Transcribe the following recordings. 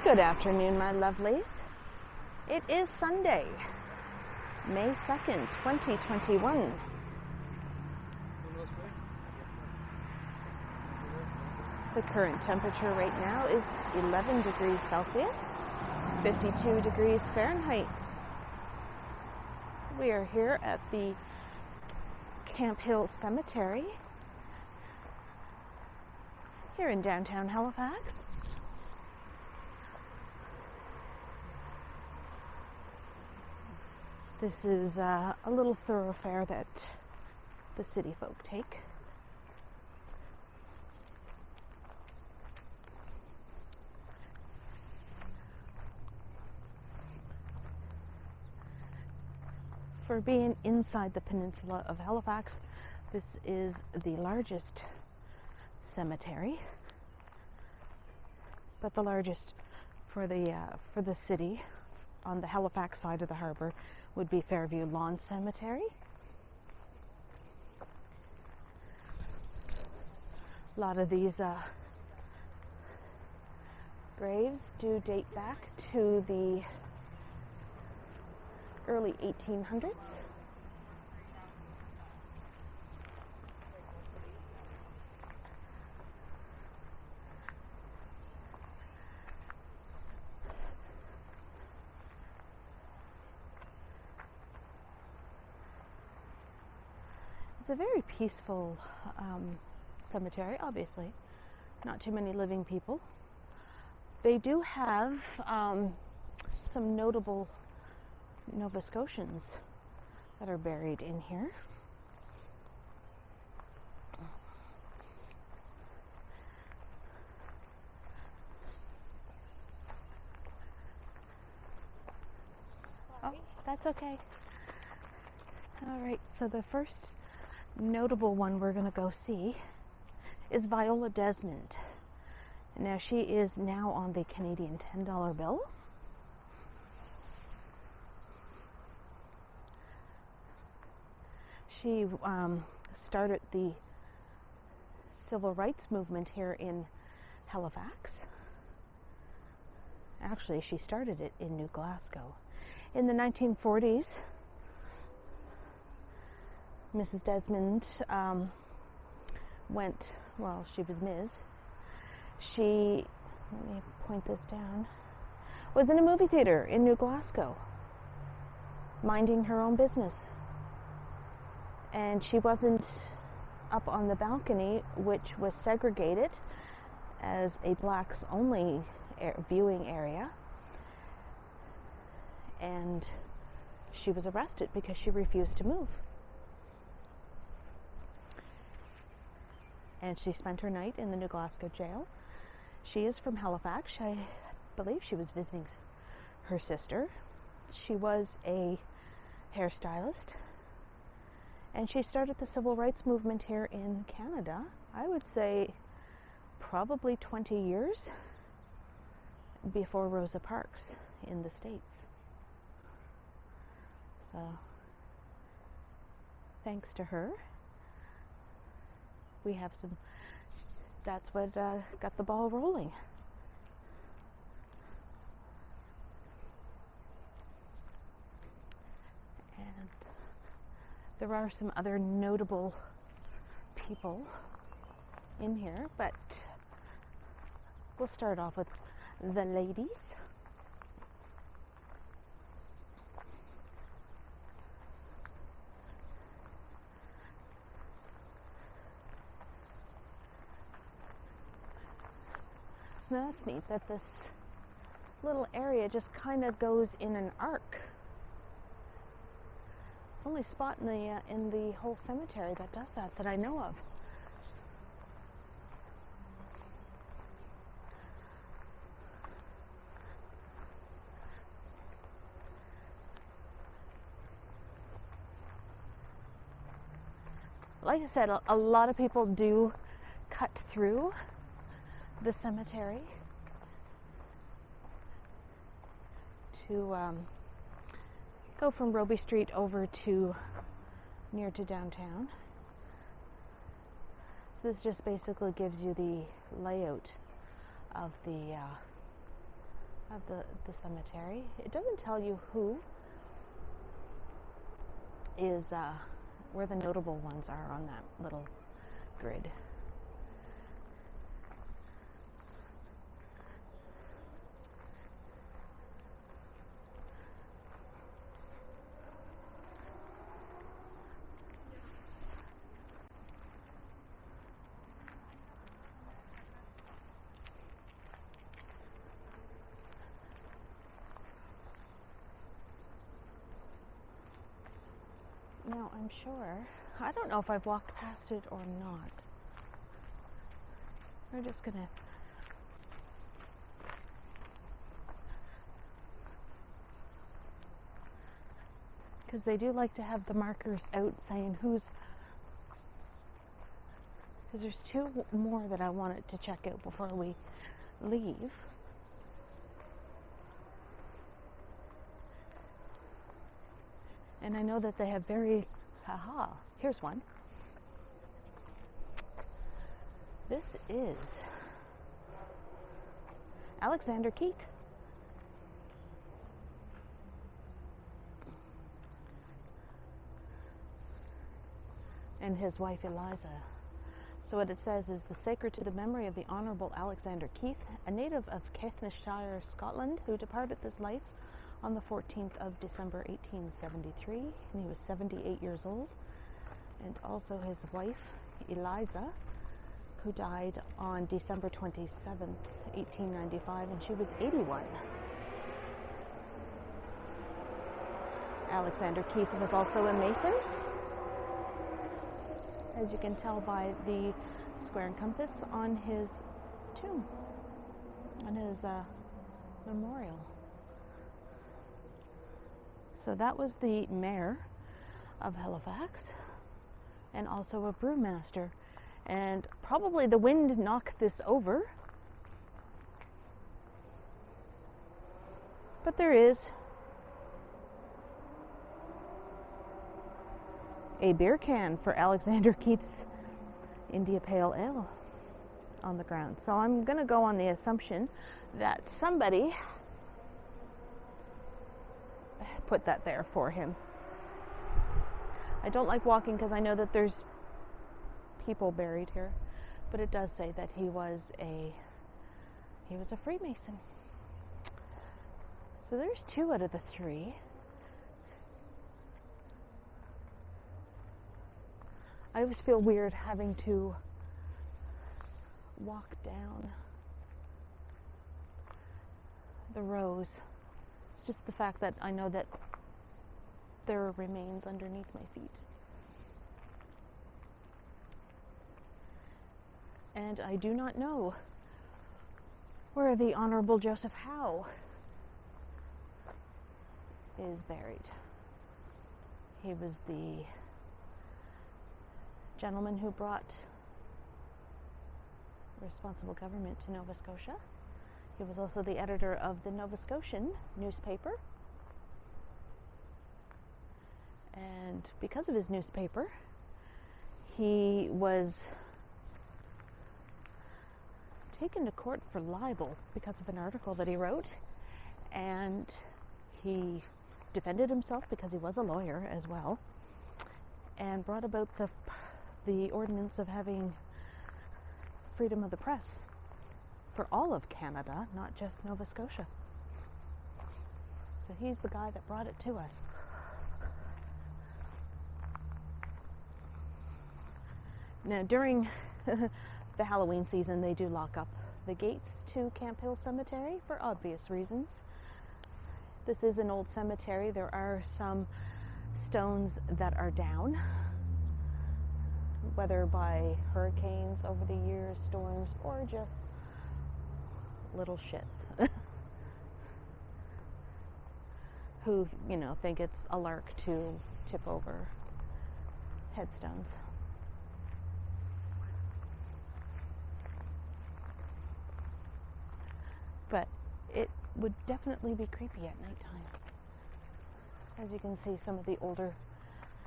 Good afternoon, my lovelies. It is Sunday, May 2nd, 2021. The current temperature right now is 11 degrees Celsius, 52 degrees Fahrenheit. We are here at the Camp Hill Cemetery here in downtown Halifax. This is a little thoroughfare that the city folk take. For being inside the peninsula of Halifax, this is the largest cemetery, but the largest for the city on the Halifax side of the harbour would be Fairview Lawn Cemetery. A lot of these graves do date back to the early 1800s. It's a very peaceful cemetery, obviously. Not too many living people. They do have some notable Nova Scotians that are buried in here. Oh, that's okay. All right, so the first notable one we're going to go see is Viola Desmond. Now she is now on the Canadian $10 bill. She started the civil rights movement here in Halifax. Actually, she started it in New Glasgow. In the 1940s, Mrs. Desmond she was Ms. She, let me point this down, was in a movie theater in New Glasgow, minding her own business. And she wasn't up on the balcony, which was segregated as a blacks only viewing area. And she was arrested because she refused to move. And she spent her night in the New Glasgow jail. She is from Halifax. I believe she was visiting her sister. She was a hairstylist. And she started the civil rights movement here in Canada, I would say probably 20 years before Rosa Parks in the States. So, thanks to her, we have that's what got the ball rolling. And there are some other notable people in here, but we'll start off with the ladies. Now that's neat that this little area just kind of goes in an arc. It's the only spot in the whole cemetery that does that I know of. Like I said, a lot of people do cut through the cemetery to go from Robie Street over to near to downtown. So this just basically gives you the layout of the of the cemetery. It doesn't tell you who is where the notable ones are on that little grid. Now, I'm sure, I don't know if I've walked past it or not. We're just gonna because they do like to have the markers out saying who's, because there's two more that I wanted to check out before we leave. And I know that they have here's one. This is Alexander Keith. And his wife Eliza. So what it says is, the sacred to the memory of the Honourable Alexander Keith, a native of Caithnessshire, Scotland, who departed this life on the 14th of December 1873, and he was 78 years old, and also his wife Eliza, who died on December 27th, 1895, and she was 81. Alexander Keith was also a Mason, as you can tell by the square and compass on his tomb, on his memorial. So that was the mayor of Halifax, and also a brewmaster. And probably the wind knocked this over. But there is a beer can for Alexander Keith's India Pale Ale on the ground. So I'm going to go on the assumption that somebody put that there for him. I don't like walking because I know that there's people buried here, but it does say that he was a Freemason. So there's 2 out of the 3. I always feel weird having to walk down the rows. It's just the fact that I know that there are remains underneath my feet. And I do not know where the Honourable Joseph Howe is buried. He was the gentleman who brought responsible government to Nova Scotia. He was also the editor of the Nova Scotian newspaper. And because of his newspaper, he was taken to court for libel because of an article that he wrote. And he defended himself because he was a lawyer as well, and brought about the ordinance of having freedom of the press for all of Canada, not just Nova Scotia. So he's the guy that brought it to us. Now, during the Halloween season, they do lock up the gates to Camp Hill Cemetery for obvious reasons. This is an old cemetery. There are some stones that are down, whether by hurricanes over the years, storms, or just little shits who, think it's a lark to tip over headstones. But it would definitely be creepy at nighttime. As you can see, some of the older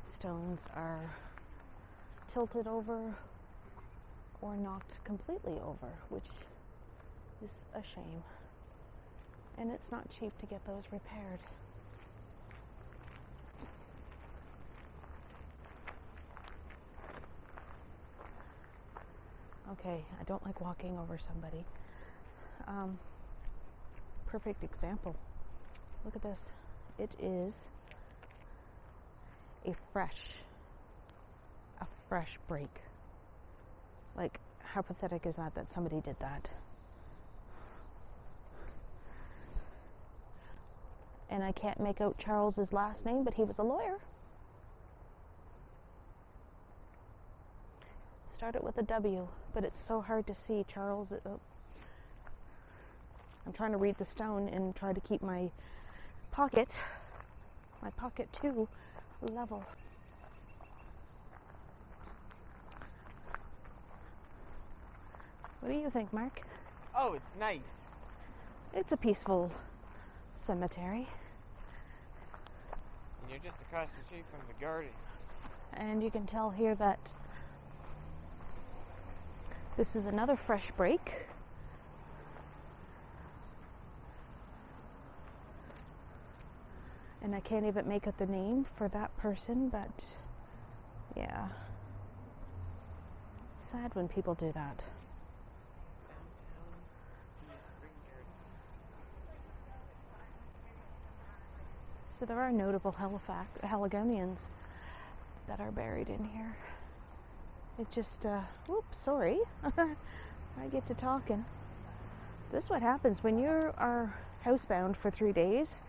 stones are tilted over or knocked completely over, which is a shame. And it's not cheap to get those repaired. Okay, I don't like walking over somebody. Perfect example. Look at this. It is a fresh break. Like, how pathetic is that somebody did that? And I can't make out Charles's last name, but he was a lawyer. Started with a W, but it's so hard to see Charles. I'm trying to read the stone and try to keep my pocket 2 level. What do you think, Mark? Oh, it's nice. It's a peaceful cemetery. And you're just across the street from the garden. And you can tell here that this is another fresh break. And I can't even make out the name for that person, but yeah. Sad when people do that. So there are notable Haligonians that are buried in here. It just, oops, sorry. I get to talking. This is what happens when you are housebound for 3 days.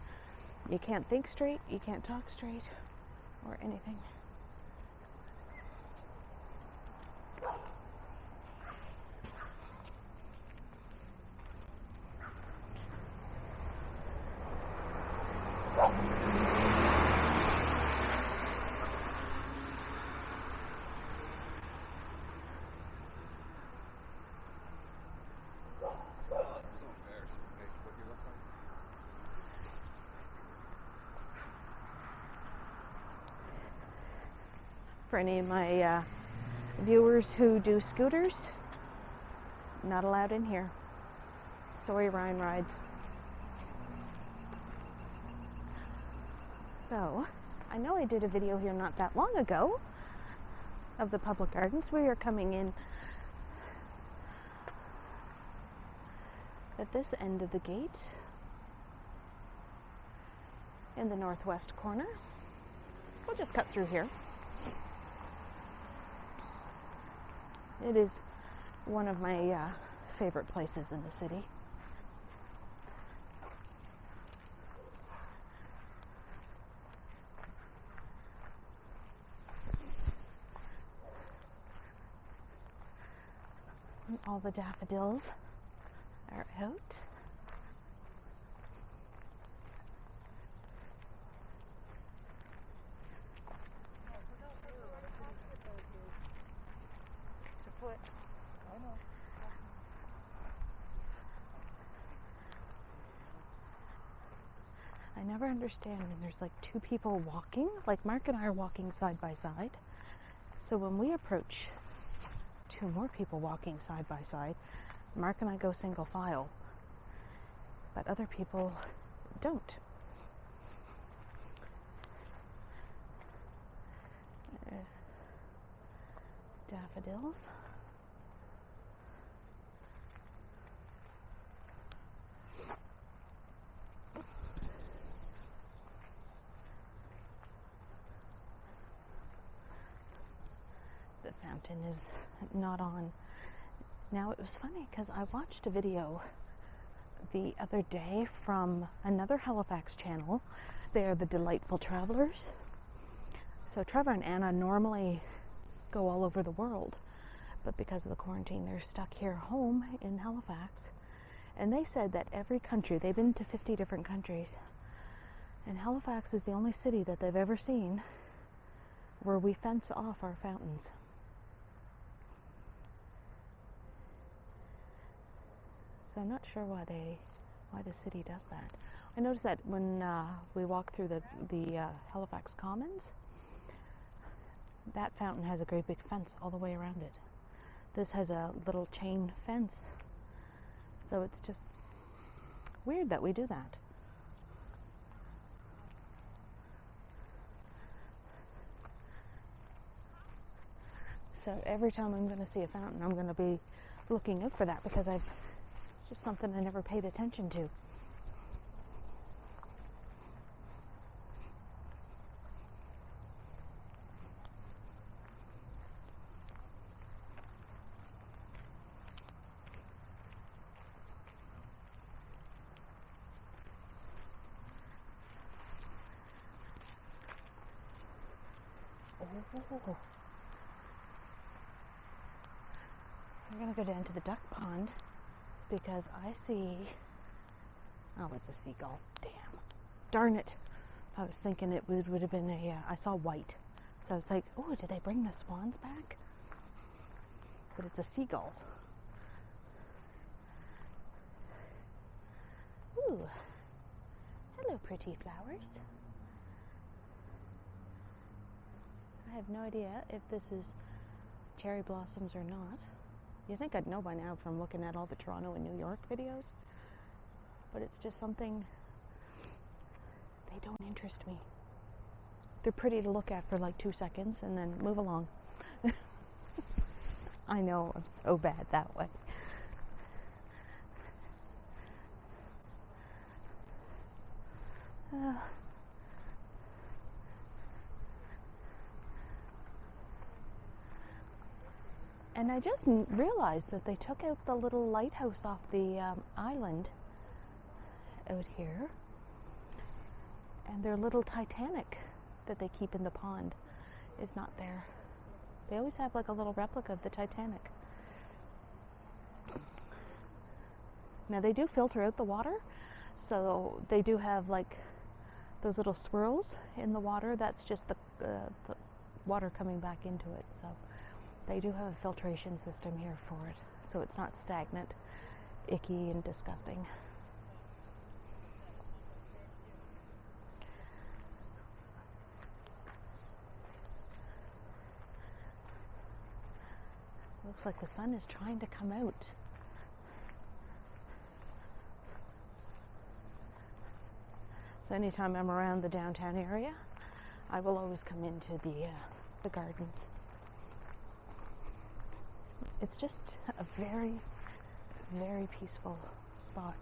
You can't think straight, you can't talk straight, or anything. For any of my viewers who do scooters, not allowed in here. Sorry, Ryan Rides. So, I know I did a video here not that long ago of the public gardens. We are coming in at this end of the gate in the northwest corner. We'll just cut through here. It is one of my favorite places in the city. And all the daffodils are out. I never understand when there's like 2 people walking, like Mark and I are walking side by side. So when we approach 2 more people walking side by side, Mark and I go single file, but other people don't. Daffodils. The fountain is not on. Now, it was funny because I watched a video the other day from another Halifax channel. They are the Delightful Travelers. So Trevor and Anna normally go all over the world, but because of the quarantine, they're stuck here home in Halifax. And they said that every country, they've been to 50 different countries, and Halifax is the only city that they've ever seen where we fence off our fountains. So I'm not sure why the city does that. I noticed that when we walk through the Halifax Commons, that fountain has a great big fence all the way around it. This has a little chain fence. So it's just weird that we do that. So every time I'm going to see a fountain, I'm going to be looking out for that because it's just something I never paid attention to. Oh. I'm going to go down to the duck pond because I see... Oh, it's a seagull. Damn. Darn it. I was thinking it would have been I saw white. So I was like, oh, did they bring the swans back? But it's a seagull. Ooh. Hello, pretty flowers. I have no idea if this is cherry blossoms or not. You think I'd know by now from looking at all the Toronto and New York videos. But it's just something, they don't interest me. They're pretty to look at for like 2 seconds and then move along. I know, I'm so bad that way. And I just realized that they took out the little lighthouse off the island out here. And their little Titanic that they keep in the pond is not there. They always have like a little replica of the Titanic. Now they do filter out the water, so they do have like those little swirls in the water. That's just the water coming back into it. So they do have a filtration system here for it, so it's not stagnant, icky, and disgusting. Looks like the sun is trying to come out. So anytime I'm around the downtown area, I will always come into the gardens. It's just a very, very peaceful spot.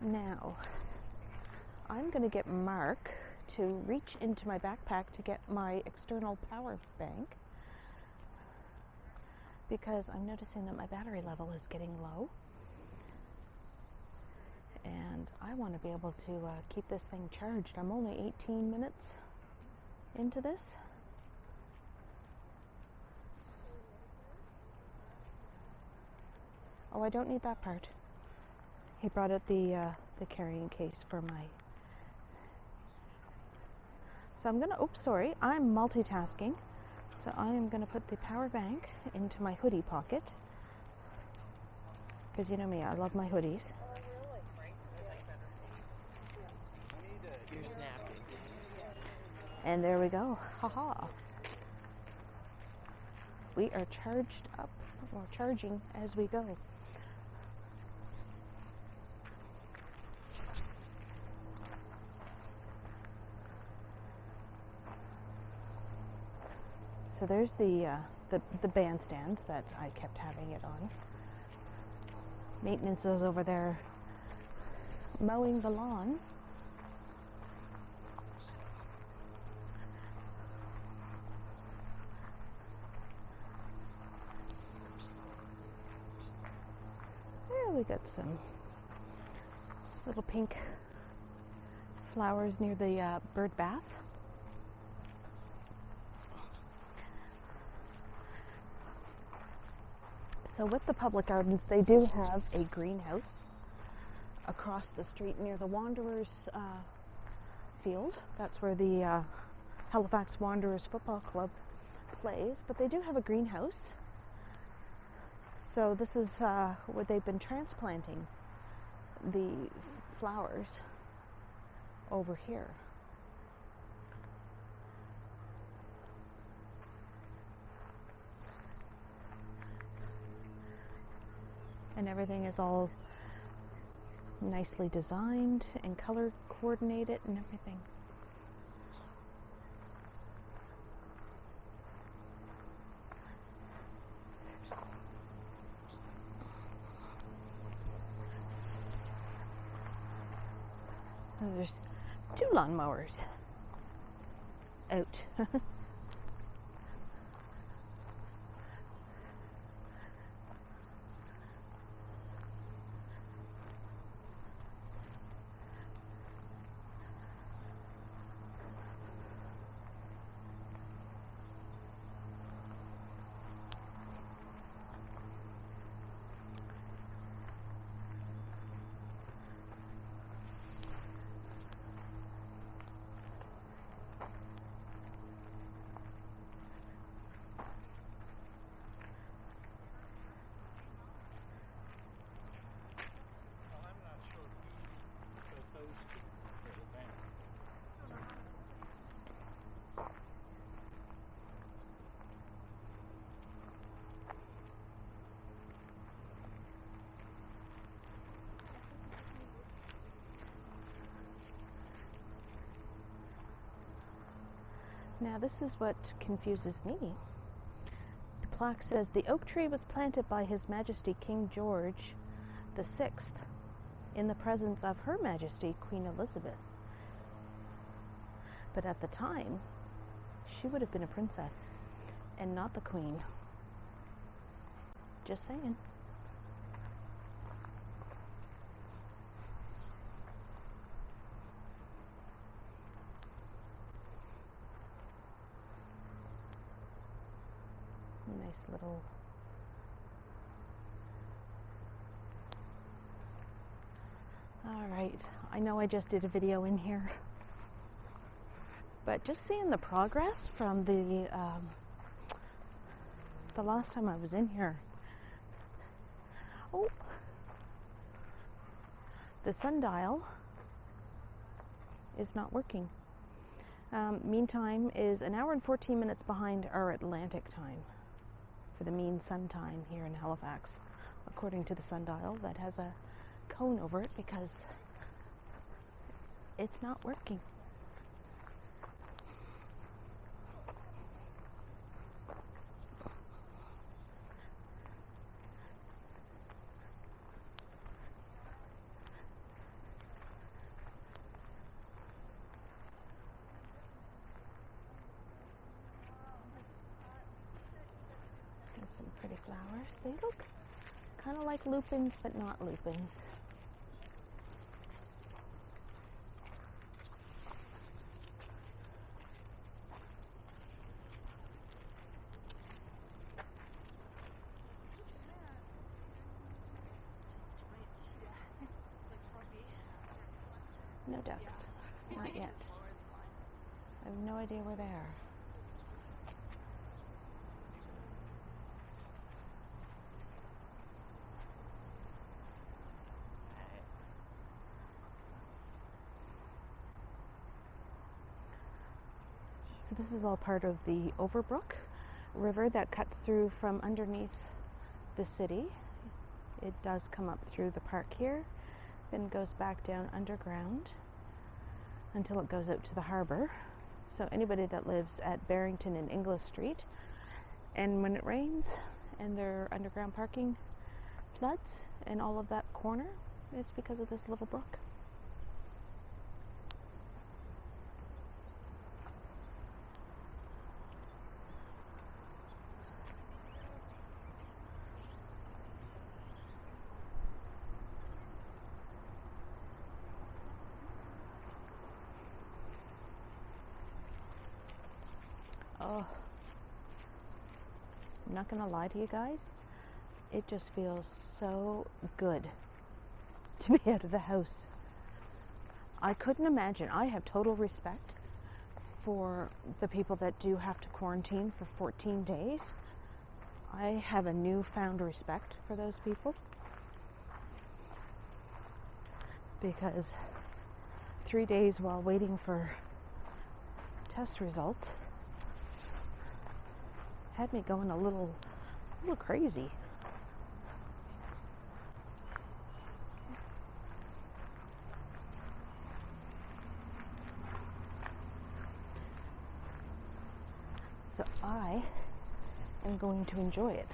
Now, I'm going to get Mark to reach into my backpack to get my external power bank because I'm noticing that my battery level is getting low. And I want to be able to keep this thing charged. I'm only 18 minutes into this. Oh, I don't need that part. He brought out the carrying case for my... So I'm going to... Oops, sorry. I'm multitasking. So I am going to put the power bank into my hoodie pocket. Because you know me, I love my hoodies. You're snapping. And there we go. Haha. We are charged up, or charging as we go. So there's the bandstand that I kept having it on. Maintenance is over there mowing the lawn. There we got some little pink flowers near the bird bath. So with the public gardens, they do have a greenhouse across the street near the Wanderers field. That's where the Halifax Wanderers Football Club plays. But they do have a greenhouse. So this is where they've been transplanting the flowers over here. And everything is all nicely designed and color coordinated and everything. There's 2 lawnmowers out. Now this is what confuses me. The plaque says the oak tree was planted by His Majesty King George the Sixth in the presence of Her Majesty Queen Elizabeth. But at the time, she would have been a princess and not the queen. Just saying. Nice little all right, I know I just did a video in here, but just seeing the progress from the last time I was in here. Oh, the sundial is not working. Mean time is 1 hour and 14 minutes behind our Atlantic time for the mean sun time here in Halifax, according to the sundial that has a cone over it because it's not working. There's some pretty flowers. They look kind of like lupins, but not lupins. No ducks. Not yet. I have no idea where they are. So this is all part of the Overbrook River that cuts through from underneath the city. It does come up through the park here, then goes back down underground until it goes out to the harbor. So anybody that lives at Barrington and Inglis Street, and when it rains and their underground parking floods and all of that corner, it's because of this little brook. Oh, I'm not gonna lie to you guys, it just feels so good to be out of the house. I couldn't imagine. I have total respect for the people that do have to quarantine for 14 days. I have a newfound respect for those people because 3 days while waiting for test results had me going a little crazy. I am going to enjoy it.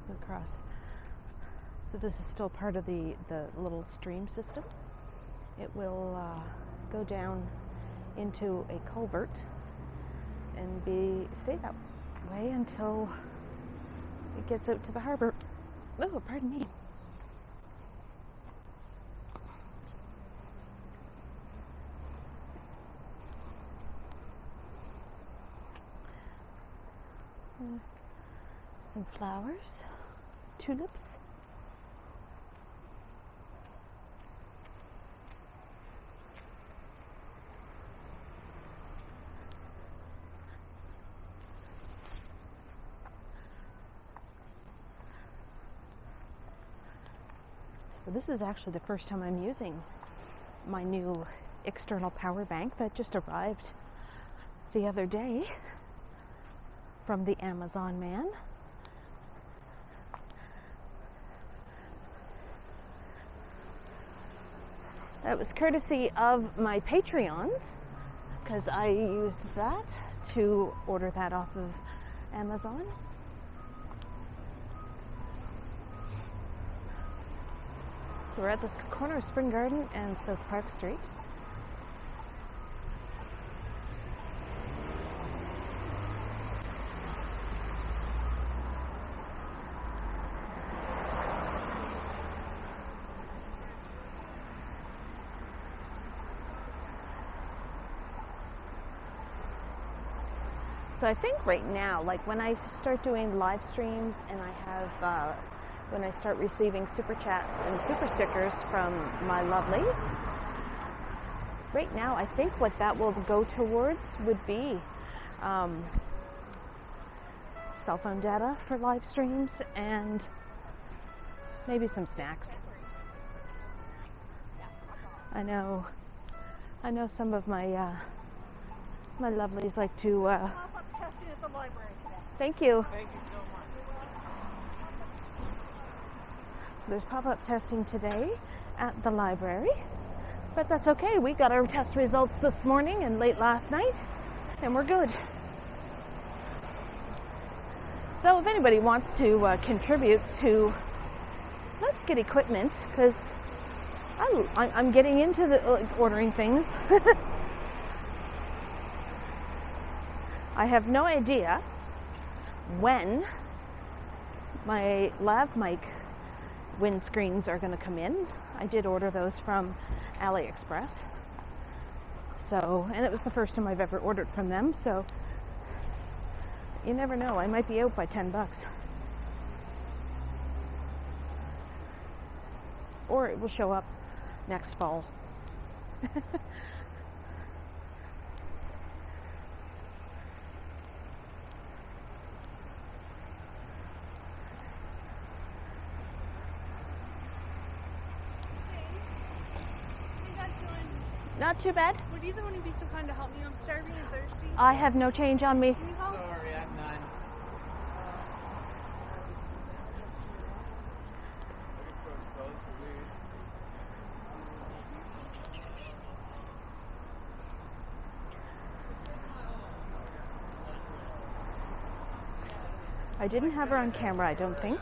Across. So this is still part of the little stream system. It will go down into a culvert and stay that way until it gets out to the harbor. Oh, pardon me. Some flowers, tulips. So this is actually the first time I'm using my new external power bank that just arrived the other day from the Amazon man. That was courtesy of my Patreons, because I used that to order that off of Amazon. So we're at this corner of Spring Garden and South Park Street. So I think right now, like when I start doing live streams and I have, when I start receiving super chats and super stickers from my lovelies, right now I think what that will go towards would be cell phone data for live streams and maybe some snacks. I know some of my my lovelies like to Testing at the library today. Thank you. Thank you so much. So there's pop-up testing today at the library, but that's okay. We got our test results this morning and late last night, and we're good. So if anybody wants to contribute to Let's Get Equipment, because I'm getting into the ordering things. I have no idea when my lav mic windscreens are going to come in. I did order those from AliExpress. So, and it was the first time I've ever ordered from them, so you never know, I might be out by $10. Or it will show up next fall. Not too bad. Would either one of you be so kind to help me? I'm starving and thirsty. I have no change on me. Can you help? Sorry, I'm none. I didn't have her on camera, I don't think.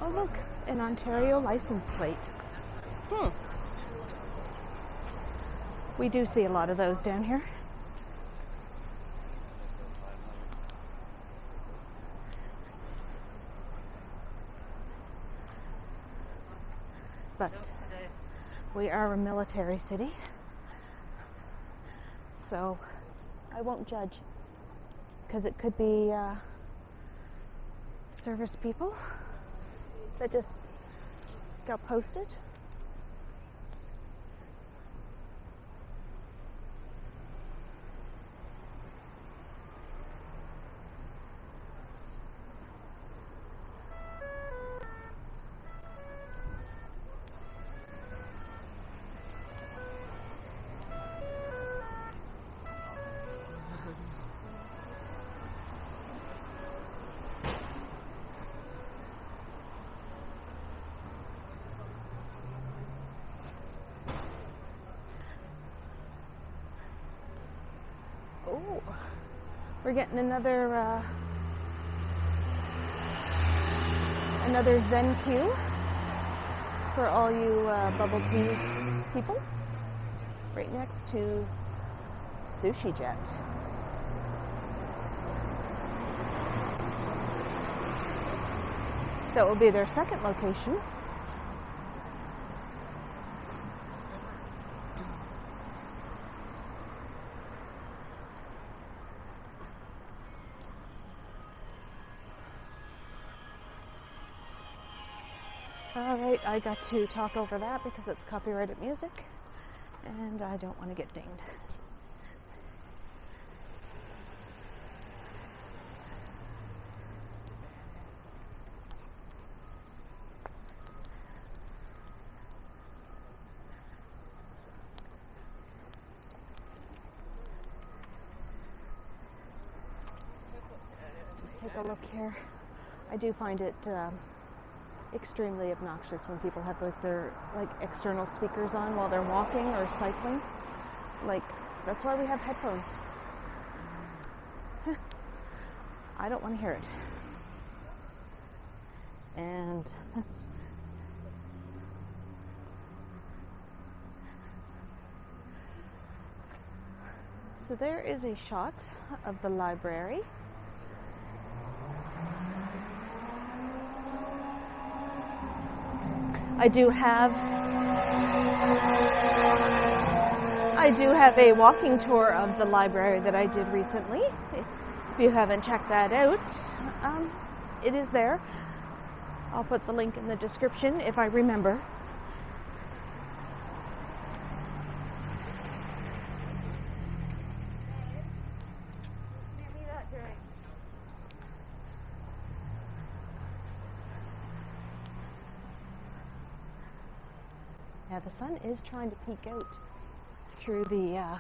Oh look, an Ontario license plate. We do see a lot of those down here. But we are a military city, so I won't judge, because it could be service people that just got posted. We're getting another Zen queue for all you bubble tea people. Right next to Sushi Jet. That will be their second location. Alright, I got to talk over that because it's copyrighted music and I don't want to get dinged. Just take a look here. I do find it extremely obnoxious when people have like their external speakers on while they're walking or cycling. Like, that's why we have headphones. I don't want to hear it. And so there is a shot of the library. I do have a walking tour of the library that I did recently. If you haven't checked that out, it is there. I'll put the link in the description if I remember. Yeah, the sun is trying to peek out through the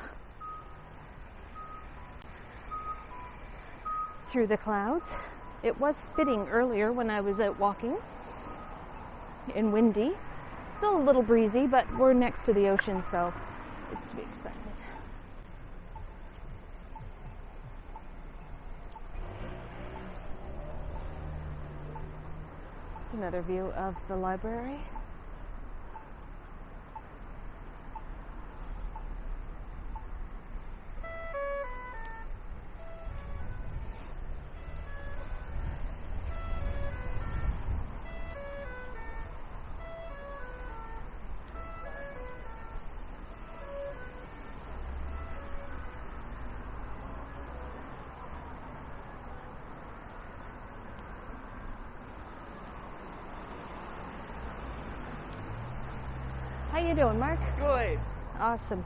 clouds. It was spitting earlier when I was out walking and windy. Still a little breezy, but we're next to the ocean, so it's to be expected. Here's another view of the library. How you doing, Mark? Good. Awesome.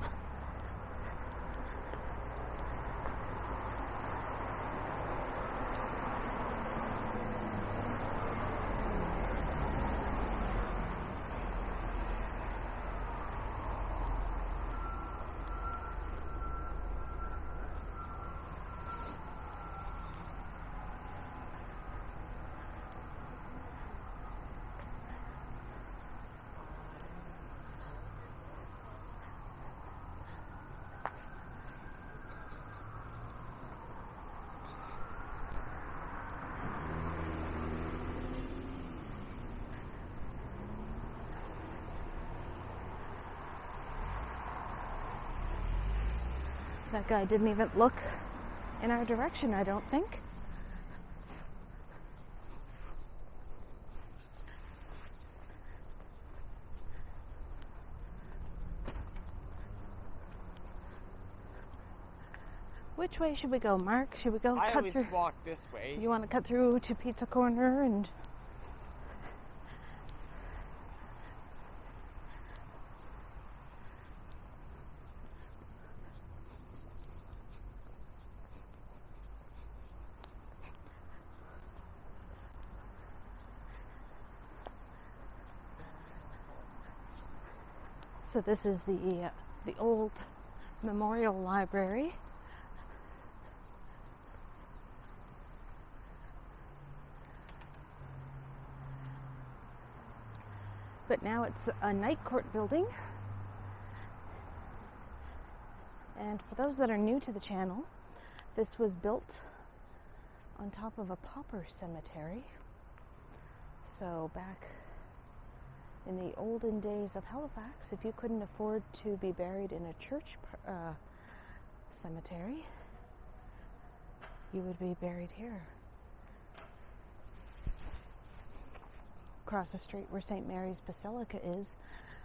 That guy didn't even look in our direction, I don't think. Which way should we go, Mark? Should we go I cut always through? walk this way. You want to cut through to Pizza Corner and... So this is the old memorial library. But now it's a night court building. And for those that are new to the channel, this was built on top of a pauper cemetery. So back in the olden days of Halifax, if you couldn't afford to be buried in a church cemetery, you would be buried here. Across the street where St. Mary's Basilica is,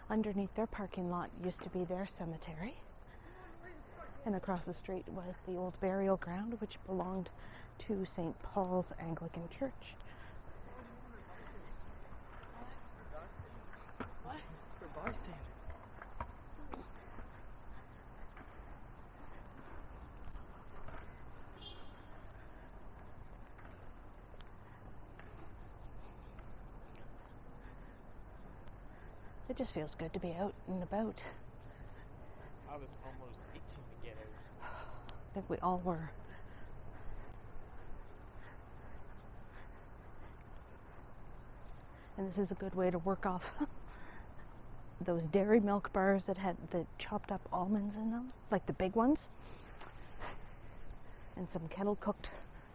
underneath their parking lot used to be their cemetery. And across the street was the old burial ground, which belonged to St. Paul's Anglican Church. What? For bystander. It just feels good to be out and about. I was almost itching to get out. I think we all were. And this is a good way to work off those dairy milk bars that had the chopped up almonds in them, like the big ones, and some kettle cooked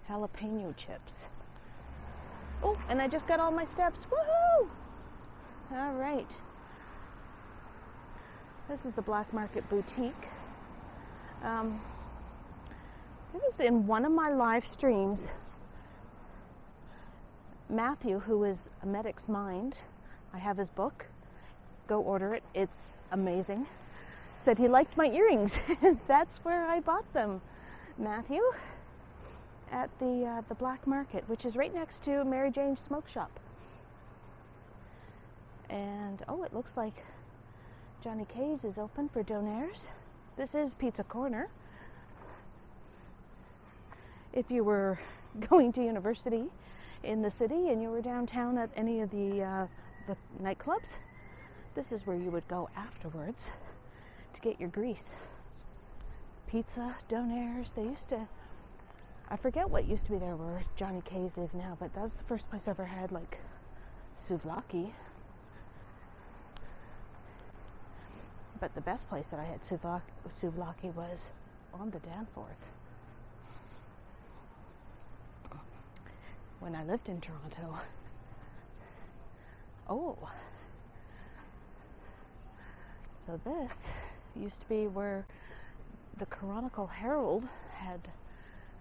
jalapeno chips. Oh, and I just got all my steps. Woohoo! All right. This is the Black Market Boutique. It was in one of my live streams. Matthew, who is a medic's mind, I have his book. Go order it. It's amazing. Said he liked my earrings. That's where I bought them, Matthew, at the Black Market, which is right next to Mary Jane's Smoke Shop. And oh, it looks like Johnny K's is open for donaires. This is Pizza Corner. If you were going to university in the city and you were downtown at any of the nightclubs, this is where you would go afterwards to get your grease. Pizza, donaires, they used to, I forget what used to be there where Johnny K's is now, but that was the first place I ever had like souvlaki. But the best place that I had souvlaki was on the Danforth. When I lived in Toronto. Oh. So this used to be where the Chronicle Herald had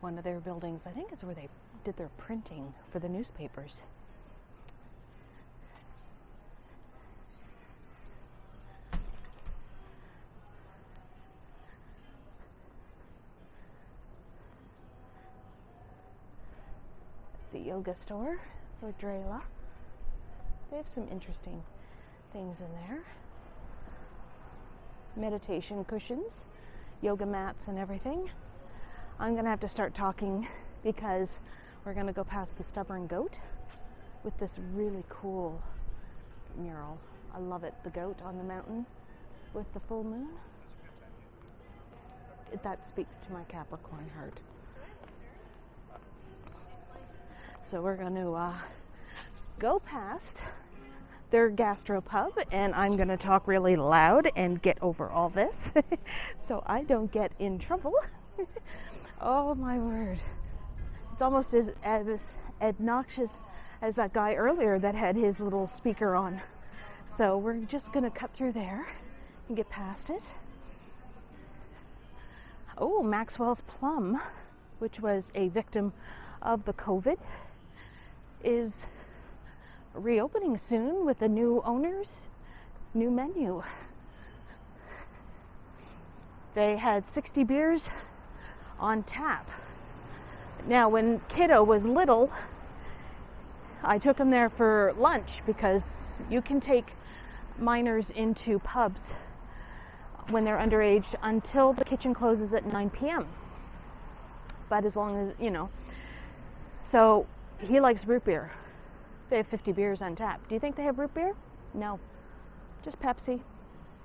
one of their buildings. I think it's where they did their printing for the newspapers. The yoga store for Drela. They have some interesting things in there. Meditation cushions, yoga mats and everything. I'm going to have to start talking because we're going to go past the Stubborn Goat with this really cool mural. I love it. The goat on the mountain with the full moon. That speaks to my Capricorn heart. So we're going to go past their gastropub, and I'm going to talk really loud and get over all this so I don't get in trouble. Oh my word. It's almost as obnoxious as that guy earlier that had his little speaker on. So we're just going to cut through there and get past it. Oh, Maxwell's Plum, which was a victim of the COVID, is reopening soon with the new owners, new menu. They had 60 beers on tap. Now, when kiddo was little, I took him there for lunch because you can take minors into pubs when they're underage until the kitchen closes at 9 p.m. But as long as, so he likes root beer. They have 50 beers on tap. Do you think they have root beer? No. Just Pepsi.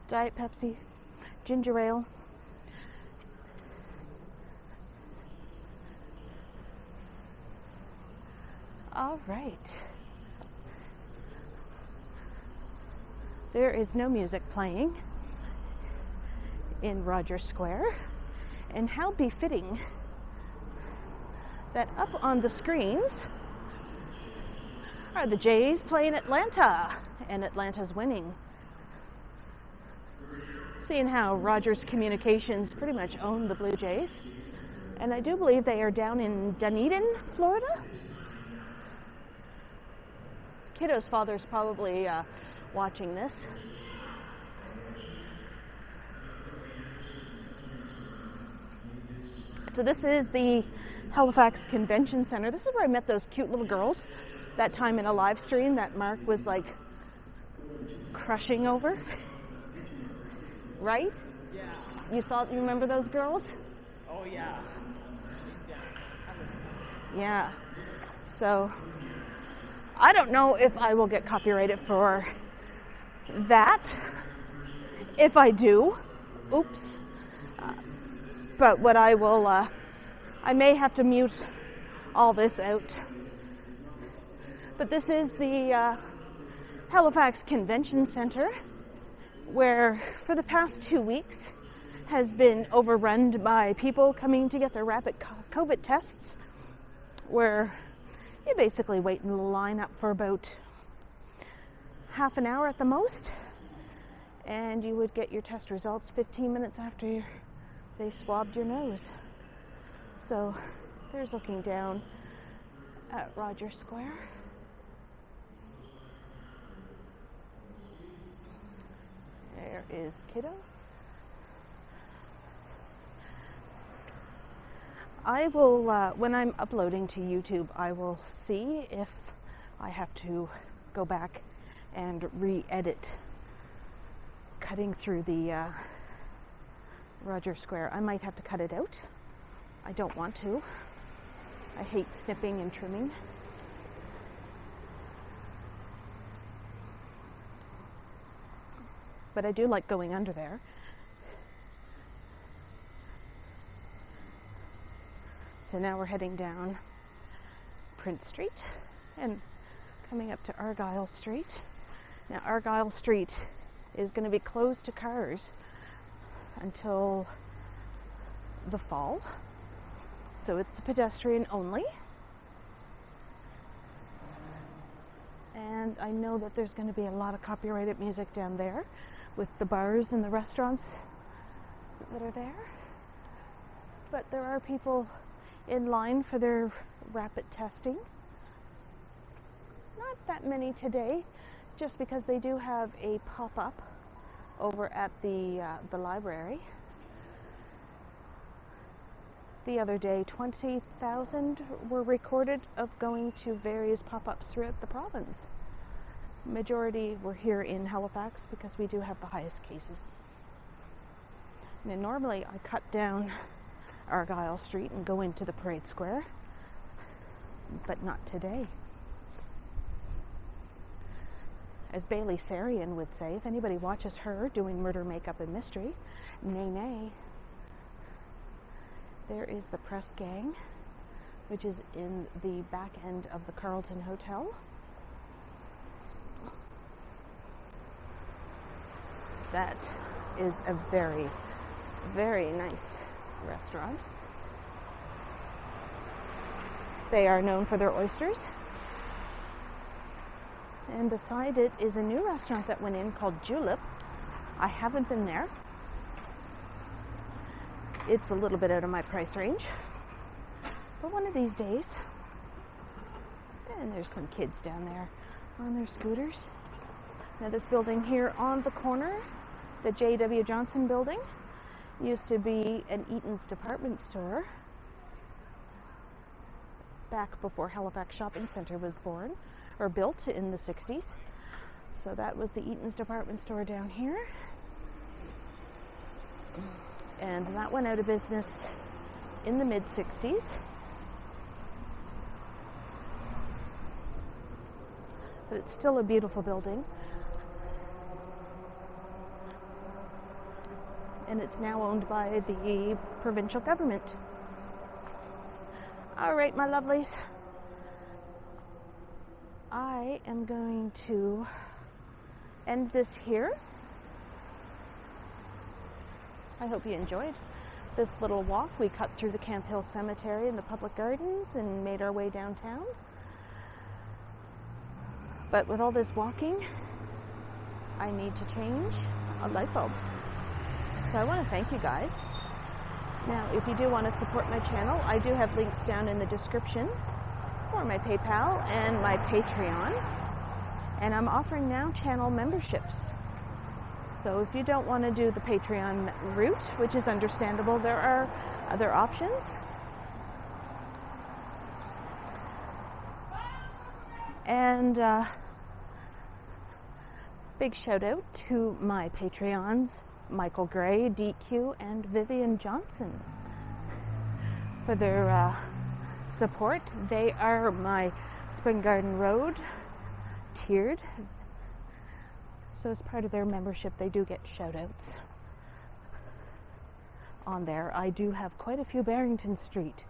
Diet Pepsi. Ginger ale. All right. There is no music playing in Rogers Square. And how befitting that up on the screens are the Jays playing Atlanta, and Atlanta's winning. Seeing how Rogers Communications pretty much own the Blue Jays. And I do believe they are down in Dunedin, Florida. Kiddo's father's probably watching this. So this is the Halifax Convention Center. This is where I met those cute little girls that time in a live stream that Mark was like crushing over. Right? Yeah. You remember those girls? Oh, yeah. Yeah. So I don't know if I will get copyrighted for that. If I do, oops. But what I will, I may have to mute all this out. But this is the Halifax Convention Center, where for the past 2 weeks has been overrun by people coming to get their rapid COVID tests, where you basically wait in the line up for about half an hour at the most, and you would get your test results 15 minutes after they swabbed your nose. So there's looking down at Rogers Square. There is Kiddo. I will, when I'm uploading to YouTube, I will see if I have to go back and re-edit cutting through the Rogers Square. I might have to cut it out. I don't want to. I hate snipping and trimming. But I do like going under there. So now we're heading down Prince Street and coming up to Argyle Street. Now Argyle Street is going to be closed to cars until the fall. So it's pedestrian only. And I know that there's going to be a lot of copyrighted music down there with the bars and the restaurants that are there. But there are people in line for their rapid testing. Not that many today, just because they do have a pop-up over at the library. The other day, 20,000 were recorded of going to various pop-ups throughout the province. Majority were here in Halifax because we do have the highest cases. And normally I cut down Argyle Street and go into the Parade Square, but not today. As Bailey Sarian would say, if anybody watches her doing murder, makeup, and mystery, nay, nay. There is the press gang, which is in the back end of the Carlton Hotel. That is a very, very nice restaurant. They are known for their oysters. And beside it is a new restaurant that went in called Julep. I haven't been there. It's a little bit out of my price range. But one of these days, and there's some kids down there on their scooters. Now this building here on the corner, the J.W. Johnson building, used to be an Eaton's department store back before Halifax Shopping Centre was born or built in the 60s. So that was the Eaton's department store down here. And that went out of business in the mid-60s. But it's still a beautiful building. And it's now owned by the provincial government. All right, my lovelies. I am going to end this here. I hope you enjoyed this little walk. We cut through the Camp Hill Cemetery and the public gardens and made our way downtown. But with all this walking, I need to change a light bulb. So I want to thank you guys. Now, if you do want to support my channel, I do have links down in the description for my PayPal and my Patreon. And I'm offering now channel memberships. So if you don't want to do the Patreon route, which is understandable, there are other options. And big shout out to my Patreons, Michael Gray, DQ, and Vivian Johnson, for their support. They are my Spring Garden Road tiered. So as part of their membership, they do get shout outs on there. I do have quite a few Barrington Street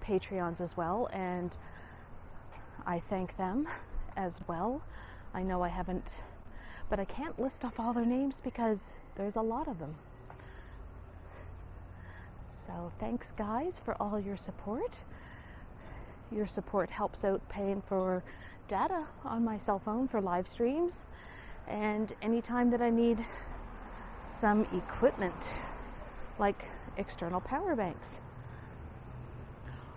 Patreons as well, and I thank them as well. I know I haven't, but I can't list off all their names because there's a lot of them. So thanks guys for all your support. Your support helps out paying for data on my cell phone for live streams, and anytime that I need some equipment like external power banks.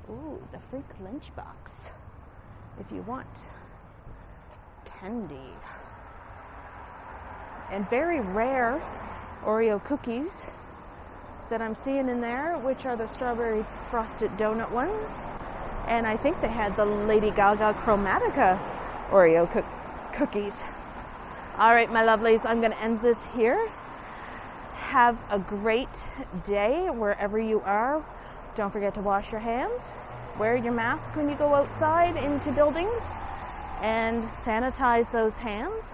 Ooh, the freak lunchbox. If you want candy. And very rare Oreo cookies that I'm seeing in there, which are the strawberry frosted donut ones. And I think they had the Lady Gaga Chromatica Oreo cookies. All right, my lovelies, I'm going to end this here. Have a great day wherever you are. Don't forget to wash your hands. Wear your mask when you go outside into buildings. And sanitize those hands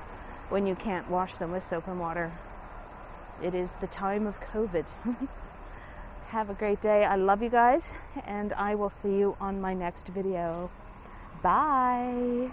when you can't wash them with soap and water. It is the time of COVID. Have a great day. I love you guys, and I will see you on my next video. Bye.